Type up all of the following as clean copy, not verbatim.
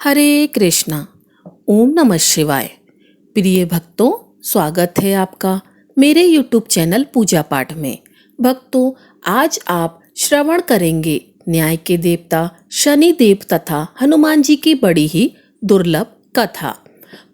हरे कृष्णा। ओम नमः शिवाय। प्रिय भक्तों, स्वागत है आपका मेरे YouTube चैनल पूजा पाठ में। भक्तों, आज आप श्रवण करेंगे न्याय के देवता शनि देव तथा हनुमान जी की बड़ी ही दुर्लभ कथा।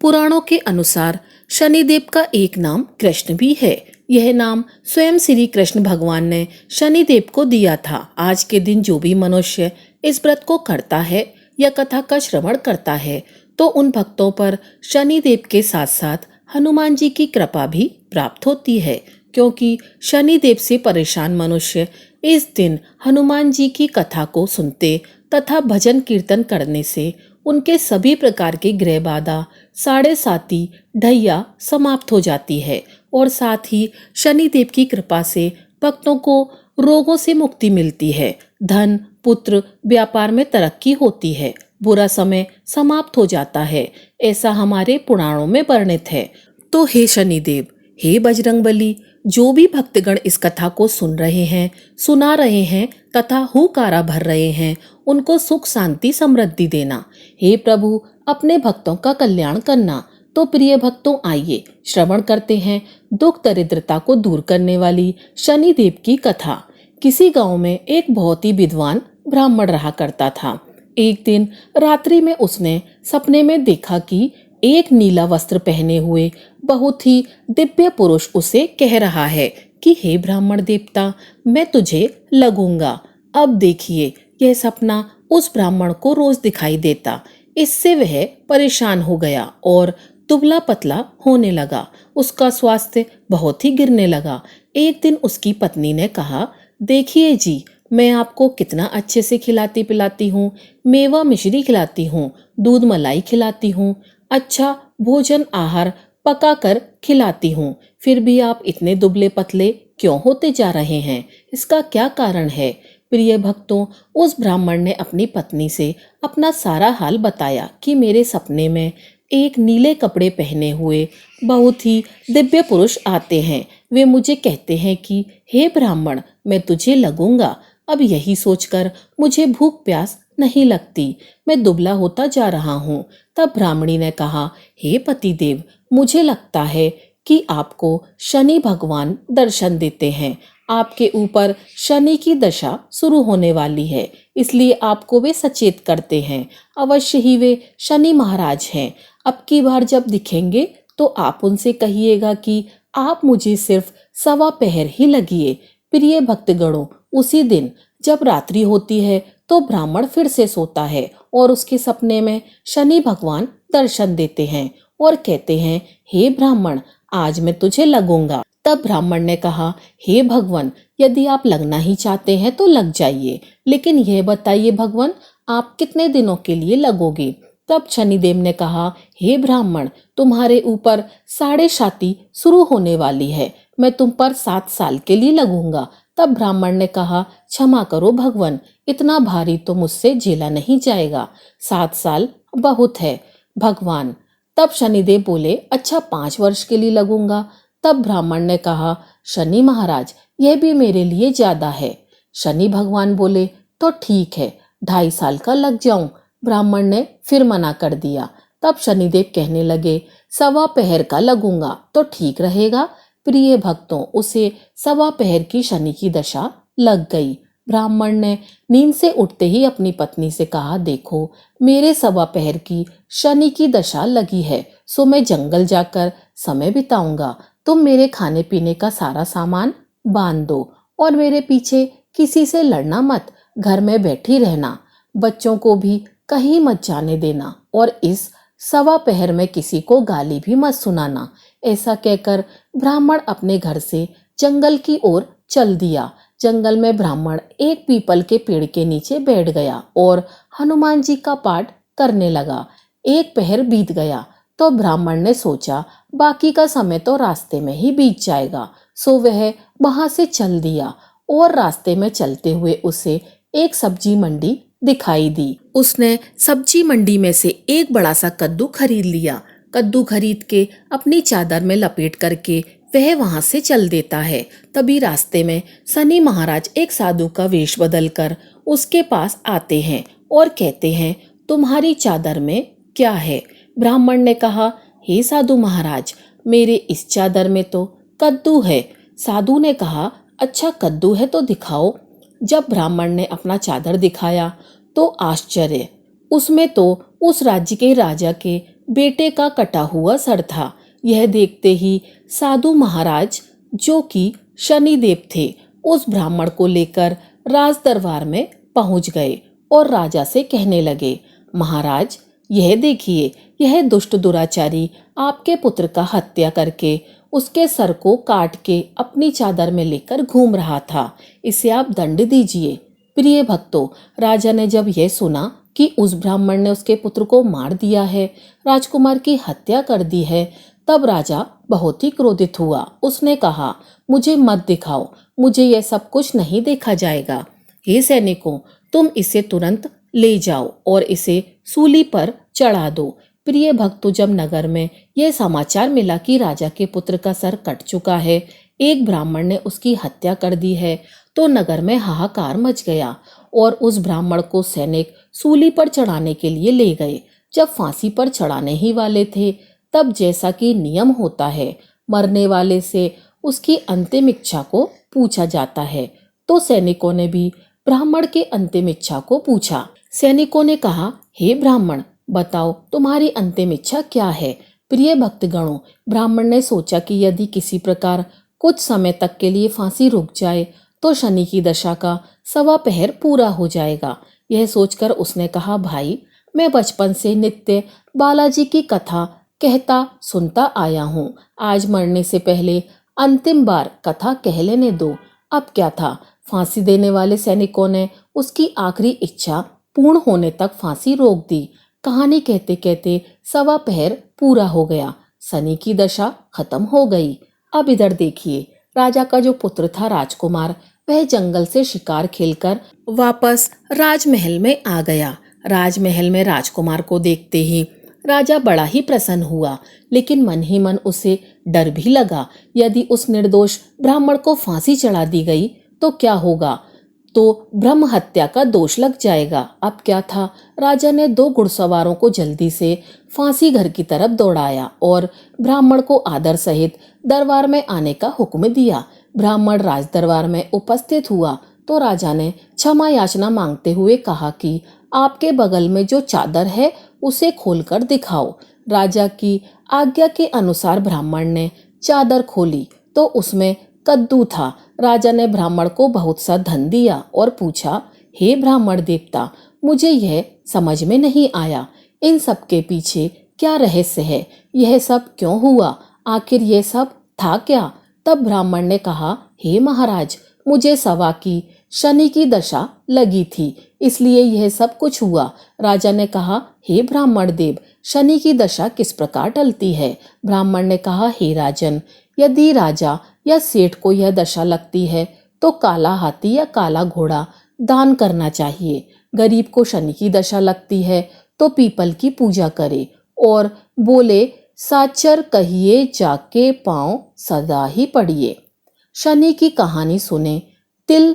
पुराणों के अनुसार शनिदेव का एक नाम कृष्ण भी है। यह नाम स्वयं श्री कृष्ण भगवान ने शनिदेव को दिया था। आज के दिन जो भी मनुष्य इस व्रत को करता है या कथा का श्रवण करता है तो उन भक्तों पर शनिदेव के साथ साथ हनुमान जी की कृपा भी प्राप्त होती है, क्योंकि शनिदेव से परेशान मनुष्य इस दिन हनुमान जी की कथा को सुनते तथा भजन कीर्तन करने से उनके सभी प्रकार की ग्रह बाधा साढ़े साती ढैया समाप्त हो जाती है और साथ ही शनिदेव की कृपा से भक्तों को रोगों से मुक्ति मिलती है, धन पुत्र व्यापार में तरक्की होती है, बुरा समय समाप्त हो जाता है। ऐसा हमारे पुराणों में वर्णित है। तो हे शनिदेव, हे बजरंगबली, जो भी भक्तगण इस कथा को सुन रहे हैं, सुना रहे हैं तथा हुकारा भर रहे हैं, उनको सुख शांति समृद्धि देना। हे प्रभु, अपने भक्तों का कल्याण करना। तो प्रिय भक्तों, आइए श्रवण करते हैं दुख दरिद्रता को दूर करने वाली शनिदेव की कथा। किसी गांव में एक बहुत ही विद्वान ब्राह्मण रहा करता था। एक दिन रात्रि में उसने सपने में देखा कि एक नीला वस्त्र पहने हुए बहुत ही दिव्य पुरुष उसे कह रहा है कि हे ब्राह्मण देवता, मैं तुझे लगूंगा। अब देखिए, यह सपना उस ब्राह्मण को रोज दिखाई देता। इससे वह परेशान हो गया और दुबला पतला होने लगा। उसका स्वास्थ्य बहुत ही गिरने लगा। एक दिन उसकी पत्नी ने कहा, देखिए जी, मैं आपको कितना अच्छे से खिलाती पिलाती हूँ, मेवा मिश्री खिलाती हूँ, दूध मलाई खिलाती हूँ, अच्छा भोजन आहार पका कर खिलाती हूँ, फिर भी आप इतने दुबले पतले क्यों होते जा रहे हैं? इसका क्या कारण है? प्रिय भक्तों, उस ब्राह्मण ने अपनी पत्नी से अपना सारा हाल बताया कि मेरे सपने में एक नीले कपड़े पहने हुए बहुत ही दिव्य पुरुष आते हैं। वे मुझे कहते हैं कि हे ब्राह्मण, मैं तुझे लगूंगा। अब यही सोचकर मुझे भूख प्यास नहीं लगती, मैं दुबला होता जा रहा हूँ। तब ब्राह्मणी ने कहा, हे पतिदेव, मुझे लगता है कि आपको शनि भगवान दर्शन देते हैं। आपके ऊपर शनि की दशा शुरू होने वाली है, इसलिए आपको वे सचेत करते हैं। अवश्य ही वे शनि महाराज हैं। अब की बार जब दिखेंगे तो आप उनसे कहिएगा कि आप मुझे सिर्फ सवा पहर ही लगिए। प्रिय भक्तगणों, उसी दिन जब रात्रि होती है तो ब्राह्मण फिर से सोता है और उसके सपने में शनि भगवान दर्शन देते हैं और कहते हैं, हे ब्राह्मण, आज मैं तुझे लगूंगा। तब ब्राह्मण ने कहा, हे भगवान, यदि आप लगना ही चाहते हैं तो लग जाइए, लेकिन यह बताइए भगवान, आप कितने दिनों के लिए लगोगे? तब शनिदेव ने कहा, हे ब्राह्मण, तुम्हारे ऊपर साढ़े साती शुरू होने वाली है, मैं तुम पर 7 साल के लिए लगूंगा। तब ब्राह्मण ने कहा, क्षमा करो भगवान, इतना भारी तो मुझसे झेला नहीं जाएगा, 7 साल बहुत है भगवान। तब शनिदेव बोले, अच्छा 5 वर्ष के लिए लगूंगा। तब ब्राह्मण ने कहा, शनि महाराज, यह भी मेरे लिए ज्यादा है। शनि भगवान बोले, तो ठीक है, 2.5 साल का लग जाऊं। ब्राह्मण ने फिर मना कर दिया। तब शनिदेव कहने लगे, सवा पहर का लगूंगा तो ठीक रहेगा। प्रिय भक्तों, उसे सवा पहर की शनि की दशा लग गई। ब्राह्मण ने नींद से उठते ही अपनी पत्नी से कहा, देखो, मेरे सवा पहर की शनि की दशा लगी है, सो मैं जंगल जाकर समय बिताऊंगा। तुम मेरे खाने पीने का सारा सामान बांध दो और मेरे पीछे किसी से लड़ना मत, घर में बैठी रहना, बच्चों को भी कहीं मत जाने देना और इस सवा पहर में किसी को गाली भी मत सुनाना। ऐसा कहकर ब्राह्मण अपने घर से जंगल की ओर चल दिया। जंगल में ब्राह्मण एक पीपल के पेड़ के नीचे बैठ गया और हनुमान जी का पाठ करने लगा। 1 पहर बीत गया तो ब्राह्मण ने सोचा, बाकी का समय तो रास्ते में ही बीत जाएगा, सो वह वहां से चल दिया और रास्ते में चलते हुए उसे एक सब्जी मंडी दिखाई दी। उसने सब्जी मंडी में से एक बड़ा सा कद्दू खरीद लिया। कद्दू खरीद के अपनी चादर में लपेट करके वह वहां से चल देता है। तभी रास्ते में शनि महाराज एक साधु का वेश बदलकर उसके पास आते हैं और कहते हैं, तुम्हारी चादर में क्या है? ब्राह्मण ने कहा, हे साधु महाराज, मेरे इस चादर में तो कद्दू है। साधु ने कहा, अच्छा कद्दू है तो दिखाओ। जब ब्राह्मण ने अपना चादर दिखाया तो आश्चर्य, उसमें तो उस राज्य के राजा के बेटे का कटा हुआ सर था। यह देखते ही साधु महाराज, जो कि शनिदेव थे, उस ब्राह्मण को लेकर राज दरबार में पहुंच गए और राजा से कहने लगे, महाराज, यह देखिए, यह दुष्ट दुराचारी आपके पुत्र का हत्या करके उसके सर को काट के अपनी चादर में लेकर घूम रहा था। इसे आप दंड दीजिए। प्रिय भक्तों, राजा ने जब यह सुना कि उस ब्राह्मण ने उसके पुत्र को मार दिया है, राजकुमार की हत्या कर दी है, तब राजा बहुत ही क्रोधित हुआ। उसने कहा, मुझे मत दिखाओ, मुझे यह सब कुछ नहीं देखा जाएगा। हे सैनिकों, तुम इसे तुरंत ले जाओ और इसे सूली पर चढ़ा दो। प्रिय भक्तों, जब नगर में यह समाचार मिला कि राजा के पुत्र का सर कट चुका है, एक ब्राह्मण ने उसकी हत्या कर दी है, तो नगर में हाहाकार मच गया और उस ब्राह्मण को सैनिक सूली पर चढ़ाने के लिए ले गए। जब फांसी पर चढ़ाने ही वाले थे, तब जैसा कि नियम होता है, मरने वाले से उसकी अंतिम इच्छा को पूछा जाता है, तो सैनिकों ने भी ब्राह्मण के अंतिम इच्छा को पूछा। सैनिकों ने कहा, हे ब्राह्मण, बताओ तुम्हारी अंतिम इच्छा क्या है? प्रिय भक्तगणों, ब्राह्मण ने सोचा कि यदि किसी प्रकार कुछ समय तक के लिए फांसी रुक जाए तो शनि की दशा का 1.25 पहर पूरा हो जाएगा। यह सोचकर उसने कहा, भाई, मैं बचपन से नित्य बालाजी की कथा कहता सुनता आया हूँ। आज मरने से पहले अंतिम बार कथा कह लेने दो। अब क्या था, फांसी देने वाले सैनिकों ने उसकी आखिरी इच्छा पूर्ण होने तक फांसी रोक दी। कहानी कहते कहते 1.25 पहर पूरा हो गया। शनि की दशा खत्म हो गई। अब इधर देखिए, राजा का जो पुत्र था राजकुमार, वह जंगल से शिकार खेलकर वापस राजमहल में आ गया। राजमहल में राजकुमार को देखते ही राजा बड़ा ही प्रसन्न हुआ, लेकिन मन ही मन उसे डर भी लगा। यदि उस निर्दोष ब्राह्मण को फांसी चढ़ा दी गई तो क्या होगा, तो ब्रह्म हत्या का दोष लग जाएगा। अब क्या था, राजा ने 2 घुड़सवारों को जल्दी से फांसी घर की तरफ दौड़ाया और ब्राह्मण को आदर सहित दरबार में आने का हुक्म दिया। ब्राह्मण राज दरबार में उपस्थित हुआ तो राजा ने क्षमा याचना मांगते हुए कहा कि आपके बगल में जो चादर है उसे खोलकर दिखाओ। राजा की आज्ञा के अनुसार ब्राह्मण ने चादर खोली तो उसमें कद्दू था। राजा ने ब्राह्मण को बहुत सा धन दिया और पूछा, हे ब्राह्मण देवता, मुझे यह समझ में नहीं आया, इन सब के पीछे क्या रहस्य है? यह सब क्यों हुआ? आखिर यह सब था क्या? तब ब्राह्मण ने कहा, हे महाराज, मुझे सवा की शनि की दशा लगी थी, इसलिए यह सब कुछ हुआ। राजा ने कहा, हे ब्राह्मण देव, शनि की दशा किस प्रकार टलती है? ब्राह्मण ने कहा, हे राजन, यदि राजा या सेठ को यह दशा लगती है तो काला हाथी या काला घोड़ा दान करना चाहिए। गरीब को शनि की दशा लगती है तो पीपल की पूजा करे और बोले, साचर कहिए जाके पांव सदा ही पड़िए। शनि की कहानी सुने, तिल,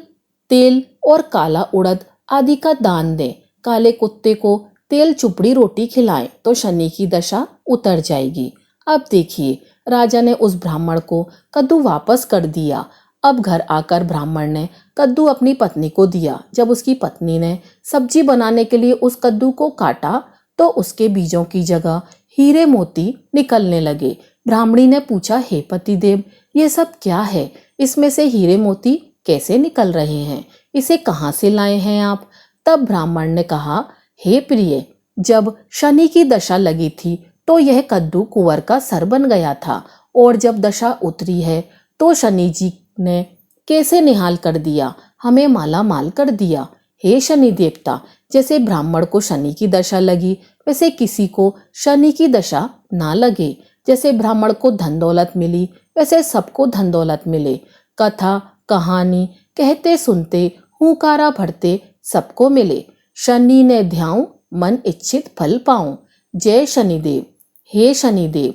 तेल और काला उड़द आदि का दान दें। काले कुत्ते को तेल चुपड़ी रोटी खिलाएं तो शनि की दशा उतर जाएगी। अब देखिए, राजा ने उस ब्राह्मण को कद्दू वापस कर दिया। अब घर आकर ब्राह्मण ने कद्दू अपनी पत्नी को दिया। जब उसकी पत्नी ने सब्जी बनाने के लिए उस कद्दू को काटा तो उसके बीजों की जगह हीरे मोती निकलने लगे। ब्राह्मणी ने पूछा, हे पतिदेव, ये सब क्या है? इसमें से हीरे मोती कैसे निकल रहे हैं? इसे कहाँ से लाए हैं आप? तब ब्राह्मण ने कहा, हे प्रिय, जब शनि की दशा लगी थी तो यह कद्दू कुंवर का सर बन गया था, और जब दशा उतरी है तो शनि जी ने कैसे निहाल कर दिया, हमें माला माल कर दिया। हे शनि देवता, जैसे ब्राह्मण को शनि की दशा लगी, वैसे किसी को शनि की दशा ना लगे। जैसे ब्राह्मण को धन दौलत मिली, वैसे सबको धन दौलत मिले। कथा कहानी कहते सुनते हुंकारा भरते सबको मिले। शनि ने ध्याऊं, मन इच्छित फल पाऊं। जय शनिदेव, हे शनिदेव,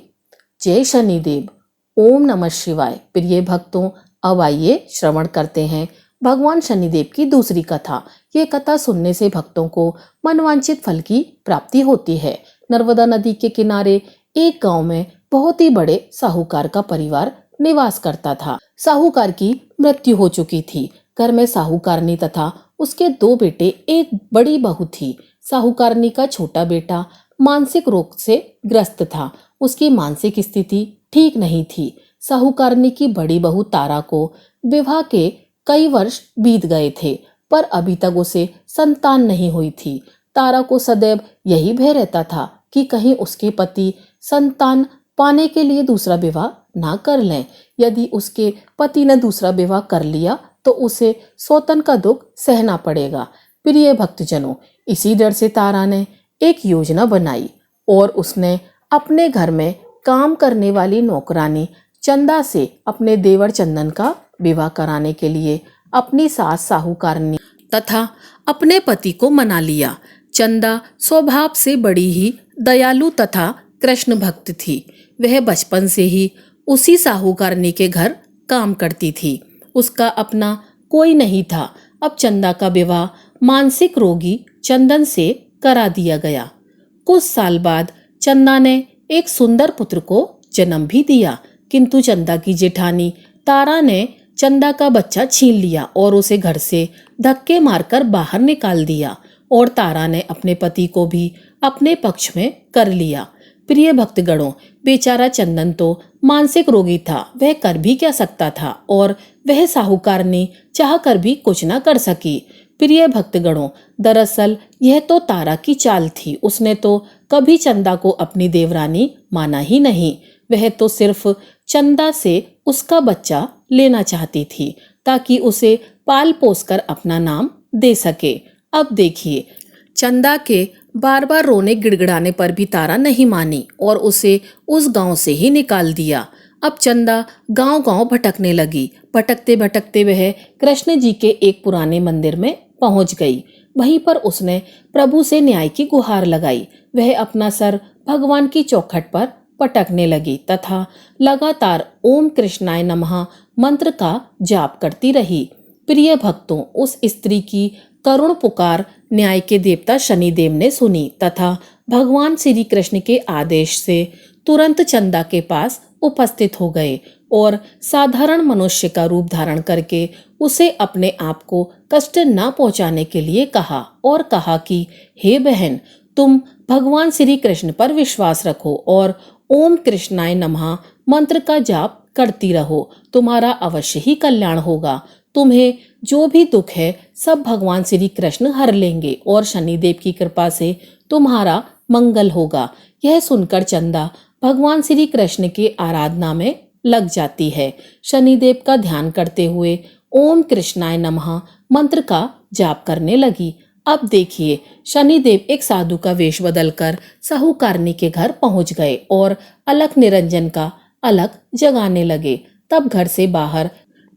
जय शनिदेव। ओम नमः शिवाय। प्रिय भक्तों, अब आइए श्रवण करते हैं भगवान शनिदेव की दूसरी कथा। ये कथा सुनने से भक्तों को मनवांछित फल की प्राप्ति होती है। नर्मदा नदी के किनारे एक गांव में बहुत ही बड़े साहूकार का परिवार निवास करता था। साहूकार की मृत्यु हो चुकी थी। घर में साहूकारनी तथा उसके 2 बेटे, एक बड़ी बहू थी। साहूकारनी का छोटा बेटा मानसिक रोग से ग्रस्त था। उसकी मानसिक स्थिति ठीक नहीं थी। साहूकारनी की बड़ी बहू तारा को विवाह के कई वर्ष बीत गए थे, पर अभी तक उसे संतान नहीं हुई थी। तारा को सदैव यही भय रहता था कि कहीं उसके पति संतान पाने के लिए दूसरा विवाह ना कर लें। यदि उसके पति ने दूसरा विवाह कर लिया तो उसे सौतन का दुख सहना पड़ेगा। प्रिय भक्तजनों, इसी डर से तारा ने एक योजना बनाई और उसने अपने घर में काम करने वाली नौकरानी चंदा से अपने देवर चंदन का विवाह कराने के लिए अपनी सास साहूकारनी तथा अपने पति को मना लिया। चंदा स्वभाव से बड़ी ही दयालु तथा कृष्ण भक्त थी। वह बचपन से ही उसी साहूकारनी के घर काम करती थी। उसका अपना कोई नहीं था। अब चंदा का विवाह मानसिक रोगी चंदन से करा दिया गया। कुछ साल बाद चंदा ने एक सुंदर पुत्र को जन्म भी दिया, किंतु चंदा की जेठानी तारा ने चंदा का बच्चा छीन लिया और उसे घर से धक्के मारकर बाहर निकाल दिया और तारा ने अपने पति को भी अपने पक्ष में कर लिया। प्रिय भक्तगणों, बेचारा चंदन तो मानसिक रोगी था, वह कर भी क्या सकता था और वह साहूकारनी चाह कर भी कुछ न कर सकी। प्रिय भक्तगणों, दरअसल यह तो तारा की चाल थी। उसने तो कभी चंदा को अपनी देवरानी माना ही नहीं। वह तो सिर्फ चंदा से उसका बच्चा लेना चाहती थी ताकि उसे पाल पोसकर अपना नाम दे सके। अब देखिए, चंदा के बार बार रोने गिड़गिड़ाने पर भी तारा नहीं मानी और उसे उस गांव से ही निकाल दिया। अब चंदा गांव-गांव भटकने लगी। भटकते भटकते वह कृष्ण जी के एक पुराने मंदिर में पहुंच गई। वहीं पर उसने प्रभु से न्याय की गुहार लगाई। वह अपना सर भगवान की चौखट पर पटकने लगी तथा लगातार ओम कृष्णाय नमः मंत्र का जाप करती रही। प्रिय भक्तों, उस स्त्री की करुण पुकार न्याय के देवता शनिदेव ने सुनी तथा भगवान श्री कृष्ण के आदेश से तुरंत चंदा के पास उपस्थित हो गए और साधारण मनुष्य का रूप धारण करके उसे अपने आप को कष्ट न पहुंचाने के लिए कहा और कहा कि हे बहन, तुम भगवान श्री कृष्ण पर विश्वास रखो और ओम कृष्णाय नमः मंत्र का जाप करती रहो। तुम्हारा अवश्य ही कल्याण होगा। तुम्हें जो भी दुख है सब भगवान श्री कृष्ण हर लेंगे और शनिदेव की कृपा से तुम्हारा मंगल होगा। यह सुनकर चंदा भगवान श्री कृष्ण की आराधना में लग जाती है। शनिदेव का ध्यान करते हुए ओम कृष्णाय नमः मंत्र का जाप करने लगी। अब देखिए, शनिदेव एक साधु का वेश बदलकर साहूकारनी के घर पहुंच गए और अलख निरंजन का अलख जगाने लगे। तब घर से बाहर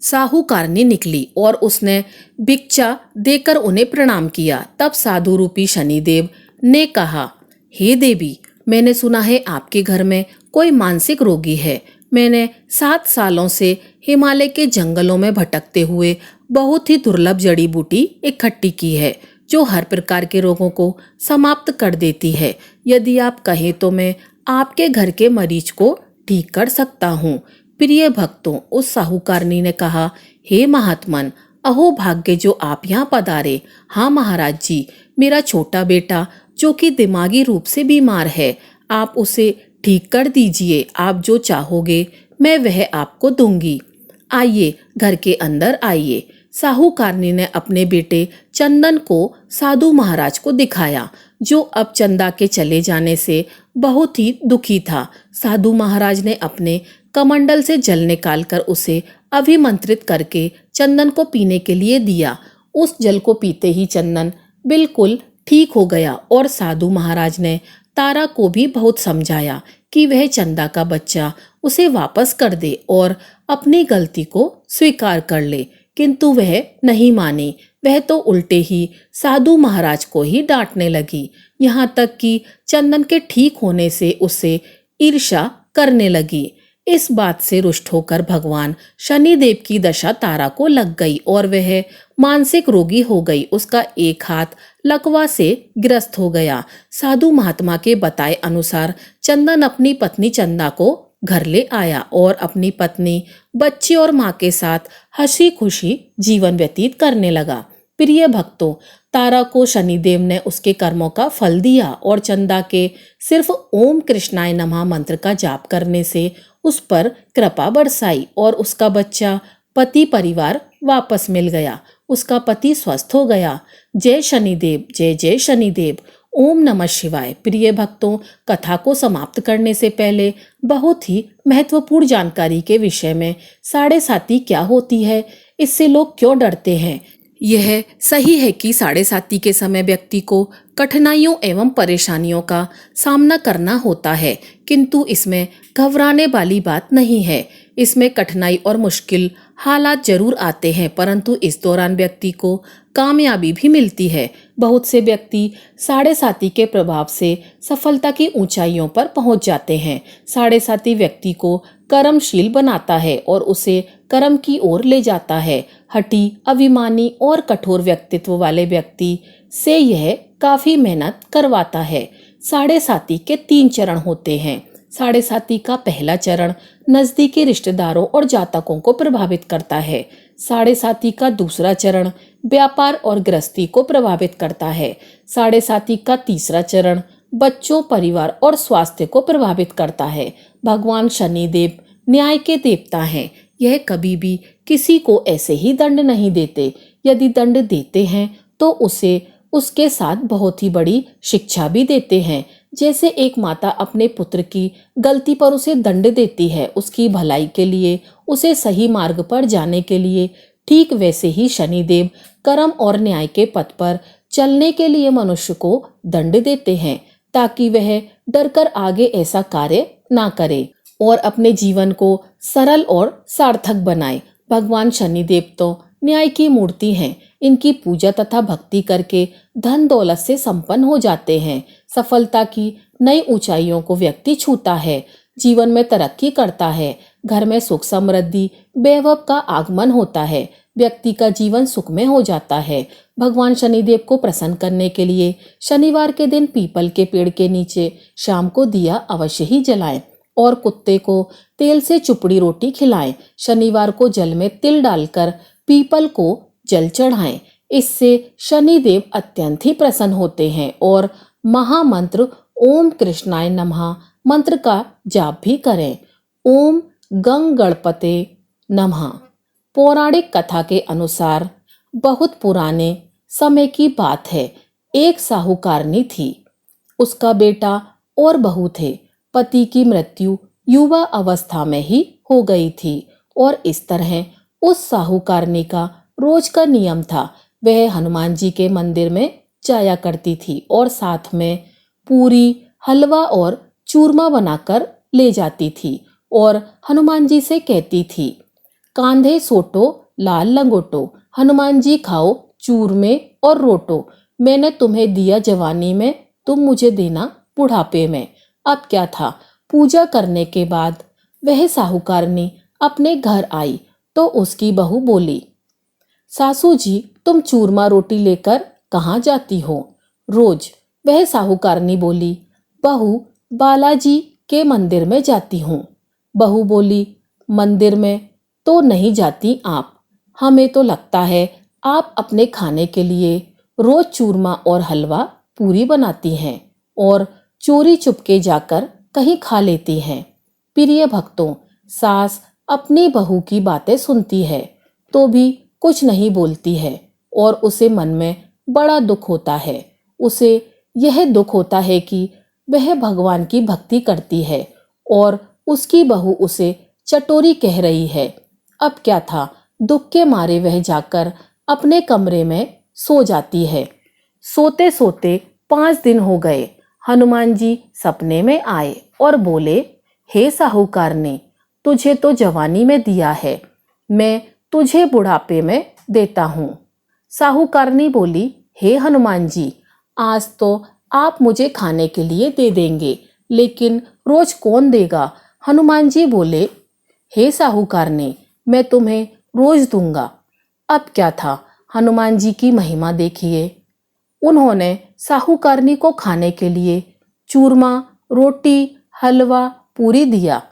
साहूकारनी निकली और उसने भिक्षा देकर उन्हें प्रणाम किया। तब साधु रूपी शनिदेव ने कहा, हे देवी, मैंने सुना है आपके घर में कोई मानसिक रोगी है। मैंने 7 सालों से हिमालय के जंगलों में भटकते हुए बहुत ही दुर्लभ जड़ी बूटी इकट्ठी की है जो हर प्रकार के रोगों को समाप्त कर देती है। यदि आप कहें तो मैं आपके घर के मरीज को ठीक कर सकता हूँ। प्रिय भक्तों, उस साहूकारनी ने कहा, हे महात्मन, अहो भाग्य जो आप यहाँ पधारे। हाँ महाराज जी, मेरा छोटा बेटा जो कि दिमागी रूप से बीमार है, आप उसे ठीक कर दीजिए। आप जो चाहोगे मैं वह आपको दूंगी। आइए, घर के अंदर आइए। साहूकारनी ने अपने बेटे चंदन को साधु महाराज को दिखाया, जो अब चंदा के चले जाने से बहुत ही दुखी था। साधु महाराज ने अपने कमंडल से जल निकालकर उसे अभिमंत्रित करके चंदन को पीने के लिए दिया। उस जल को पीते ही चंदन बिल्कुल ठीक हो गया और साधु महाराज ने तारा को भी बहुत समझाया कि वह चंदा का बच्चा उसे वापस कर दे और अपनी गलती को स्वीकार कर ले, किंतु वह नहीं मानी। वह तो उल्टे ही साधु महाराज को ही डांटने लगी, यहाँ तक कि चंदन के ठीक होने से उससे ईर्ष्या करने लगी। इस बात से रुष्ट होकर भगवान शनिदेव की दशा तारा को लग गई और वह मानसिक रोगी हो गई। उसका एक हाथ लकवा से ग्रस्त हो गया। साधु महात्मा के बताए अनुसार चंदन अपनी पत्नी चंदा को घर ले आया और अपनी पत्नी, बच्चे और माँ के साथ हंसी खुशी जीवन व्यतीत करने लगा। प्रिय भक्तों, तारा को शनिदेव ने उसके कर्मों का फल दिया और चंदा के सिर्फ ओम कृष्णाय नमः मंत्र का जाप करने से उस पर कृपा बरसाई और उसका बच्चा, पति, परिवार वापस मिल गया। उसका पति स्वस्थ हो गया। जय शनिदेव, जय जय शनिदेव। ओम नमः शिवाय। प्रिय भक्तों, कथा को समाप्त करने से पहले बहुत ही महत्वपूर्ण जानकारी के विषय में, साढ़े साती क्या होती है, इससे लोग क्यों डरते हैं। यह सही है कि साढ़े साती के समय व्यक्ति को कठिनाइयों एवं परेशानियों का सामना करना होता है, किंतु इसमें घबराने वाली बात नहीं है। इसमें कठिनाई और मुश्किल हालात जरूर आते हैं, परंतु इस दौरान व्यक्ति को कामयाबी भी मिलती है। बहुत से व्यक्ति साढ़े साती के प्रभाव से सफलता की ऊंचाइयों पर पहुंच जाते हैं। साढ़े साती व्यक्ति को कर्मशील बनाता है और उसे कर्म की ओर ले जाता है। हठी, अभिमानी और कठोर व्यक्तित्व वाले व्यक्ति से यह काफी मेहनत करवाता है। साढ़े साती के 3 चरण होते हैं। साढ़े साती का पहला चरण नजदीकी रिश्तेदारों और जातकों को प्रभावित करता है। साढ़े साती का दूसरा चरण व्यापार और गृहस्थी को प्रभावित करता है। साढ़े साती का तीसरा चरण बच्चों, परिवार और स्वास्थ्य को प्रभावित करता है। भगवान शनिदेव न्याय के देवता हैं। यह कभी भी किसी को ऐसे ही दंड नहीं देते। यदि दंड देते हैं तो उसे उसके साथ बहुत ही बड़ी शिक्षा भी देते हैं। जैसे एक माता अपने पुत्र की गलती पर उसे दंड देती है, उसकी भलाई के लिए, उसे सही मार्ग पर जाने के लिए, ठीक वैसे ही शनिदेव कर्म और न्याय के पथ पर चलने के लिए मनुष्य को दंड देते हैं, ताकि वह डरकर आगे ऐसा कार्य ना करे और अपने जीवन को सरल और सार्थक बनाए। भगवान शनिदेव तो न्याय की मूर्ति हैं। इनकी पूजा तथा भक्ति करके धन दौलत से संपन्न हो जाते हैं। सफलता की नई ऊंचाइयों को व्यक्ति छूता है, जीवन में तरक्की करता है, घर में सुख समृद्धि वैभव का आगमन होता है, व्यक्ति का जीवन सुखमय हो जाता है। भगवान शनिदेव को प्रसन्न करने के लिए शनिवार के दिन पीपल के पेड़ के नीचे शाम को दिया अवश्य ही जलाएं और कुत्ते को तेल से चुपड़ी रोटी खिलाएं। शनिवार को जल में तिल डालकर पीपल को जल चढ़ाएं। इससे शनिदेव अत्यंत ही प्रसन्न होते हैं और महामंत्र ओम कृष्णाय नमः मंत्र का जाप भी करें। ओम गंग गणपते नमः। पौराणिक कथा के अनुसार बहुत पुराने समय की बात है। एक साहूकारनी थी। उसका बेटा और बहू थे। पति की मृत्यु युवा अवस्था में ही हो गई थी और इस तरह उस साहूकारनी का रोज का नियम था, वह हनुमान जी के मंदिर में जाया करती थी और साथ में पूरी, हलवा और चूरमा बनाकर ले जाती थी और हनुमान जी से कहती थी, कांधे सोटो लाल लंगोटो, हनुमान जी खाओ चूरमे और रोटो, मैंने तुम्हें दिया जवानी में, तुम मुझे देना बुढ़ापे में। अब क्या था, पूजा करने के बाद वह साहूकारनी अपने घर आई तो उसकी बहू बोली, सासू जी तुम चूरमा रोटी लेकर कहाँ जाती हो रोज? वह साहूकारनी बोली, बहू बालाजी के मंदिर में जाती हूँ। बहू बोली, मंदिर में तो नहीं जाती आप, हमें तो लगता है आप अपने खाने के लिए रोज चूरमा और हलवा पूरी बनाती हैं और चोरी चुपके जाकर कहीं खा लेती हैं। प्रिय भक्तों, सास अपनी बहू की बातें सुनती है तो भी कुछ नहीं बोलती है और उसे मन में बड़ा दुख होता है। उसे यह दुख होता है कि वह भगवान की भक्ति करती है और उसकी बहू उसे चटोरी कह रही है। अब क्या था, दुख के मारे वह जाकर अपने कमरे में सो जाती है। सोते सोते 5 दिन हो गए। हनुमान जी सपने में आए और बोले, हे साहूकारनी, तुझे तो जवानी में दिया है, मैं तुझे बुढ़ापे में देता हूँ। साहूकारनी बोली, हे हनुमान जी, आज तो आप मुझे खाने के लिए दे देंगे, लेकिन रोज कौन देगा? हनुमान जी बोले, हे साहूकारनी, मैं तुम्हें रोज दूंगा। अब क्या था, हनुमान जी की महिमा देखिए। उन्होंने साहूकारनी को खाने के लिए चूरमा, रोटी, हलवा, पूरी दिया।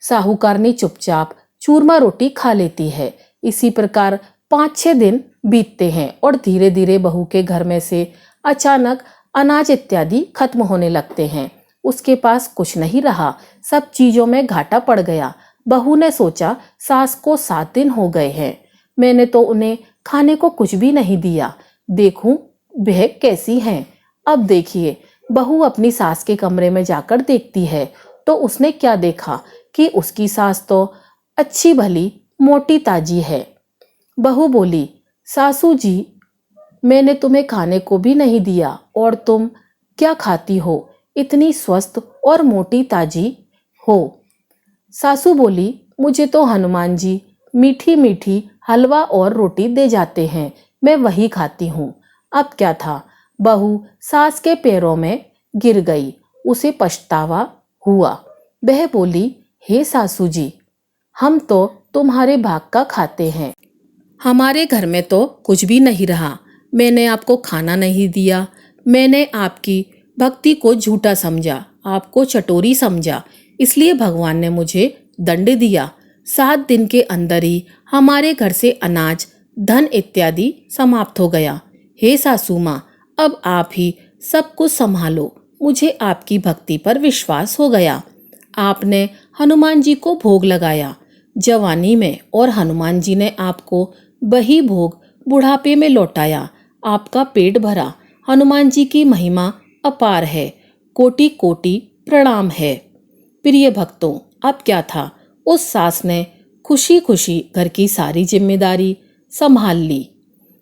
साहूकारनी चुपचाप चूरमा रोटी खा लेती है। इसी प्रकार 5-6 दिन बीतते हैं और धीरे धीरे बहू के घर में से अचानक अनाज इत्यादि खत्म होने लगते हैं। उसके पास कुछ नहीं रहा, सब चीजों में घाटा पड़ गया। बहू ने सोचा, सास को 7 दिन हो गए हैं, मैंने तो उन्हें खाने को कुछ भी नहीं दिया, देखूं वह कैसी हैं। अब देखिए, बहू अपनी सास के कमरे में जाकर देखती है तो उसने क्या देखा कि उसकी सास तो अच्छी भली मोटी ताजी है। बहू बोली, सासू जी, मैंने तुम्हें खाने को भी नहीं दिया और तुम क्या खाती हो, इतनी स्वस्थ और मोटी ताजी हो। सासू बोली, मुझे तो हनुमान जी मीठी मीठी हलवा और रोटी दे जाते हैं, मैं वही खाती हूँ। अब क्या था, बहू सास के पैरों में गिर गई। उसे पछतावा हुआ। वह बोली, हे सासू जी, हम तो तुम्हारे भाग का खाते हैं, हमारे घर में तो कुछ भी नहीं रहा, मैंने आपको खाना नहीं दिया, मैंने आपकी भक्ति को झूठा समझा, आपको चटोरी समझा, इसलिए भगवान ने मुझे दंड दिया। 7 दिन के अंदर ही हमारे घर से अनाज, धन इत्यादि समाप्त हो गया। हे सासू माँ, अब आप ही सब कुछ संभालो, मुझे आपकी भक्ति पर विश्वास हो गया। आपने हनुमान जी को भोग लगाया जवानी में और हनुमान जी ने आपको वही भोग बुढ़ापे में लौटाया। आपका पेट भरा। हनुमान जी की महिमा अपार है, कोटि कोटि प्रणाम है। प्रिय भक्तों, अब क्या था, उस सास ने खुशी खुशी घर की सारी जिम्मेदारी संभाल ली।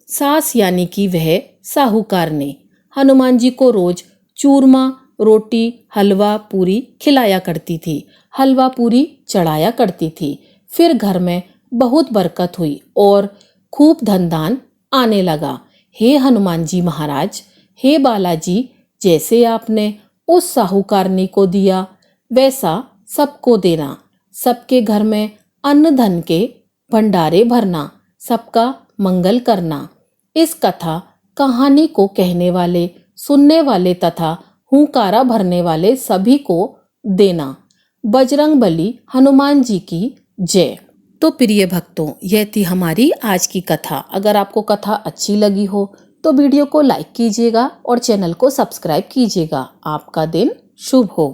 सास यानी कि वह साहूकार ने हनुमान जी को रोज चूरमा, रोटी, हलवा, पूरी खिलाया करती थी, हलवा पूरी चढ़ाया करती थी। फिर घर में बहुत बरकत हुई और खूब धन दान आने लगा। हे हनुमान जी महाराज, हे बालाजी, जैसे आपने उस साहूकारनी को दिया वैसा सबको देना, सबके घर में अन्न धन के भंडारे भरना, सबका मंगल करना। इस कथा कहानी को कहने वाले, सुनने वाले तथा हुंकारा भरने वाले सभी को देना। बजरंगबली हनुमान जी की जय। तो प्रिय भक्तों, यह थी हमारी आज की कथा। अगर आपको कथा अच्छी लगी हो तो वीडियो को लाइक कीजिएगा और चैनल को सब्सक्राइब कीजिएगा। आपका दिन शुभ हो।